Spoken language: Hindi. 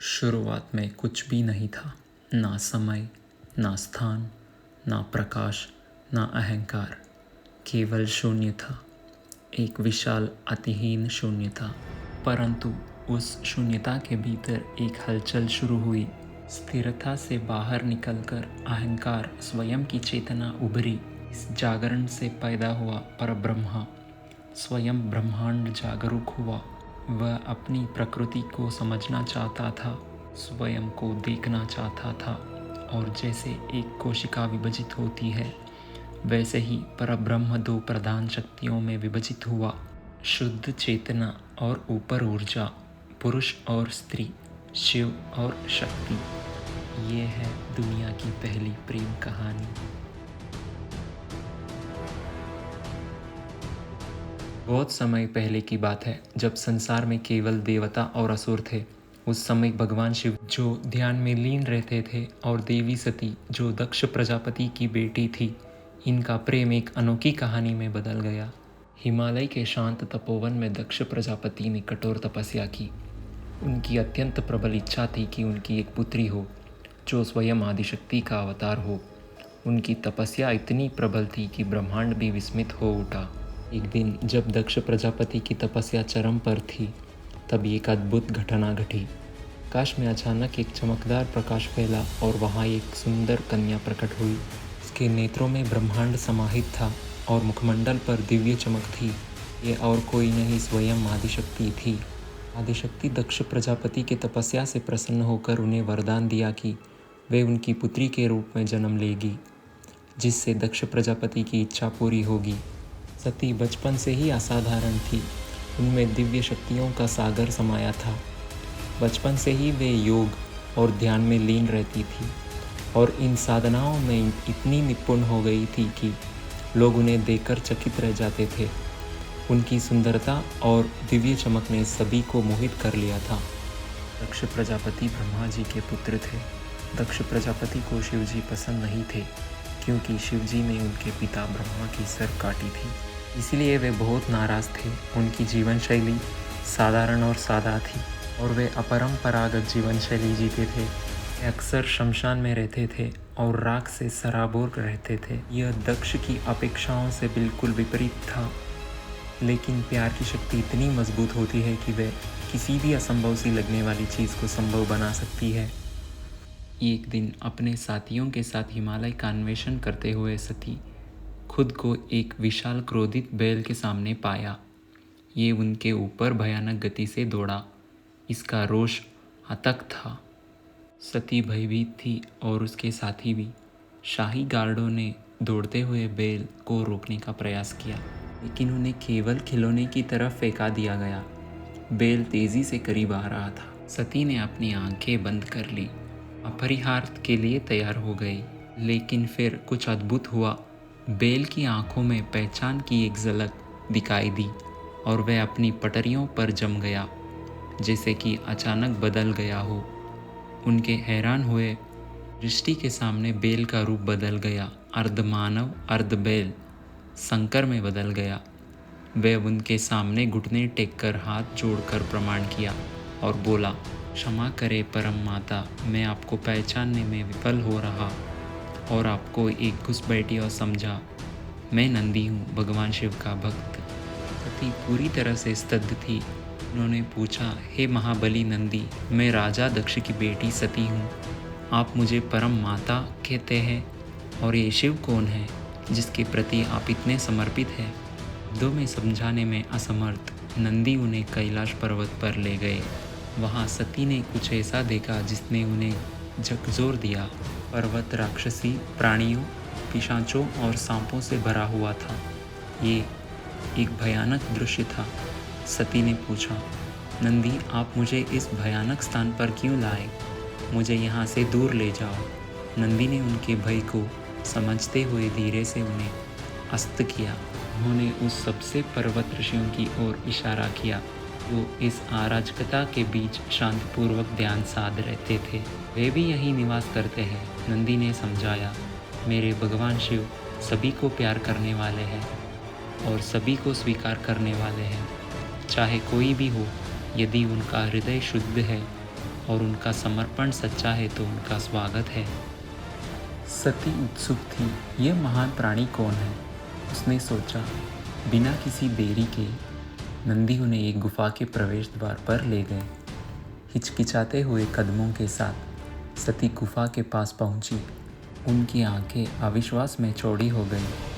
शुरुआत में कुछ भी नहीं था, ना समय, ना स्थान, ना प्रकाश, ना अहंकार, केवल शून्य था। एक विशाल अतिहीन शून्य था। परंतु उस शून्यता के भीतर एक हलचल शुरू हुई। स्थिरता से बाहर निकलकर अहंकार स्वयं की चेतना उभरी। इस जागरण से पैदा हुआ परब्रह्म, स्वयं ब्रह्मांड जागरूक हुआ। वह अपनी प्रकृति को समझना चाहता था, स्वयं को देखना चाहता था, और जैसे एक कोशिका विभाजित होती है, वैसे ही परब्रह्म दो प्रधान शक्तियों में विभाजित हुआ। शुद्ध चेतना और ऊपर ऊर्जा, पुरुष और स्त्री, शिव और शक्ति। ये है दुनिया की पहली प्रेम कहानी। बहुत समय पहले की बात है, जब संसार में केवल देवता और असुर थे। उस समय भगवान शिव जो ध्यान में लीन रहते थे और देवी सती जो दक्ष प्रजापति की बेटी थी, इनका प्रेम एक अनोखी कहानी में बदल गया। हिमालय के शांत तपोवन में दक्ष प्रजापति ने कठोर तपस्या की। उनकी अत्यंत प्रबल इच्छा थी कि उनकी एक पुत्री हो जो स्वयं आदिशक्ति का अवतार हो। उनकी तपस्या इतनी प्रबल थी कि ब्रह्मांड भी विस्मित हो उठा। एक दिन जब दक्ष प्रजापति की तपस्या चरम पर थी, तब एक अद्भुत घटना घटी। आकाश में अचानक एक चमकदार प्रकाश फैला और वहाँ एक सुंदर कन्या प्रकट हुई। उसके नेत्रों में ब्रह्मांड समाहित था और मुखमंडल पर दिव्य चमक थी। ये और कोई नहीं, स्वयं आदिशक्ति थी। आदिशक्ति दक्ष प्रजापति की तपस्या से प्रसन्न होकर उन्हें वरदान दिया कि वे उनकी पुत्री के रूप में जन्म लेगी, जिससे दक्ष प्रजापति की इच्छा पूरी होगी। सती बचपन से ही असाधारण थी। उनमें दिव्य शक्तियों का सागर समाया था। बचपन से ही वे योग और ध्यान में लीन रहती थी और इन साधनाओं में इतनी निपुण हो गई थी कि लोग उन्हें देखकर चकित रह जाते थे। उनकी सुंदरता और दिव्य चमक ने सभी को मोहित कर लिया था। दक्ष प्रजापति ब्रह्मा जी के पुत्र थे। दक्ष प्रजापति को शिवजी पसंद नहीं थे, क्योंकि शिवजी ने उनके पिता ब्रह्मा की सर काटी थी। इसलिए वे बहुत नाराज थे। उनकी जीवन शैली साधारण और सादा थी और वे अपरंपरागत जीवन शैली जीते थे। वे अक्सर शमशान में रहते थे और राख से सराबोर रहते थे। यह दक्ष की अपेक्षाओं से बिल्कुल विपरीत था। लेकिन प्यार की शक्ति इतनी मजबूत होती है कि वह किसी भी असंभव सी लगने वाली चीज़ को संभव बना सकती है। एक दिन अपने साथियों के साथ हिमालय का अन्वेषण करते हुए सती खुद को एक विशाल क्रोधित बैल के सामने पाया। ये उनके ऊपर भयानक गति से दौड़ा। इसका रोष अथक था। सती भयभीत थी और उसके साथी भी। शाही गार्डों ने दौड़ते हुए बैल को रोकने का प्रयास किया, लेकिन उन्हें केवल खिलौने की तरफ फेंका दिया गया। बैल तेजी से करीब आ रहा था। सती ने अपनी आंखें बंद कर ली, अपरिहार्य के लिए तैयार हो गई। लेकिन फिर कुछ अद्भुत हुआ। बैल की आंखों में पहचान की एक झलक दिखाई दी और वह अपनी पटरियों पर जम गया, जैसे कि अचानक बदल गया हो। उनके हैरान हुए दृष्टि के सामने बैल का रूप बदल गया। अर्ध मानव अर्ध बैल संकर में बदल गया। वह उनके सामने घुटने टेककर हाथ जोड़कर प्रणाम किया और बोला, क्षमा करे परम माता, मैं आपको पहचानने में विफल हो रहा और आपको एक घुस बैठी और समझा। मैं नंदी हूँ, भगवान शिव का भक्त। सती पूरी तरह से स्तब्ध थी। उन्होंने पूछा, हे महाबली नंदी, मैं राजा दक्ष की बेटी सती हूँ। आप मुझे परम माता कहते हैं, और ये शिव कौन है जिसके प्रति आप इतने समर्पित हैं? शब्दों में समझाने में असमर्थ नंदी उन्हें कैलाश पर्वत पर ले गए। वहाँ सती ने कुछ ऐसा देखा जिसने उन्हें झकझोर दिया। पर्वत राक्षसी प्राणियों, पिशाचों और सांपों से भरा हुआ था। ये एक भयानक दृश्य था। सती ने पूछा, नंदी, आप मुझे इस भयानक स्थान पर क्यों लाए? मुझे यहाँ से दूर ले जाओ। नंदी ने उनके भय को समझते हुए धीरे से उन्हें अस्त किया। उन्होंने उस सबसे पर्वत ऋषियों की ओर इशारा किया जो इस अराजकता के बीच शांतिपूर्वक ध्यान साध रहते थे। वे भी यहीं निवास करते हैं। नंदी ने समझाया, मेरे भगवान शिव सभी को प्यार करने वाले हैं और सभी को स्वीकार करने वाले हैं, चाहे कोई भी हो। यदि उनका हृदय शुद्ध है और उनका समर्पण सच्चा है तो उनका स्वागत है। सती उत्सुक थी, यह महान प्राणी कौन है? उसने सोचा। बिना किसी देरी के नंदी उन्हें एक गुफा के प्रवेश द्वार पर ले गए। हिचकिचाते हुए कदमों के साथ सती गुफा के पास पहुंची। उनकी आंखें अविश्वास में चौड़ी हो गईं।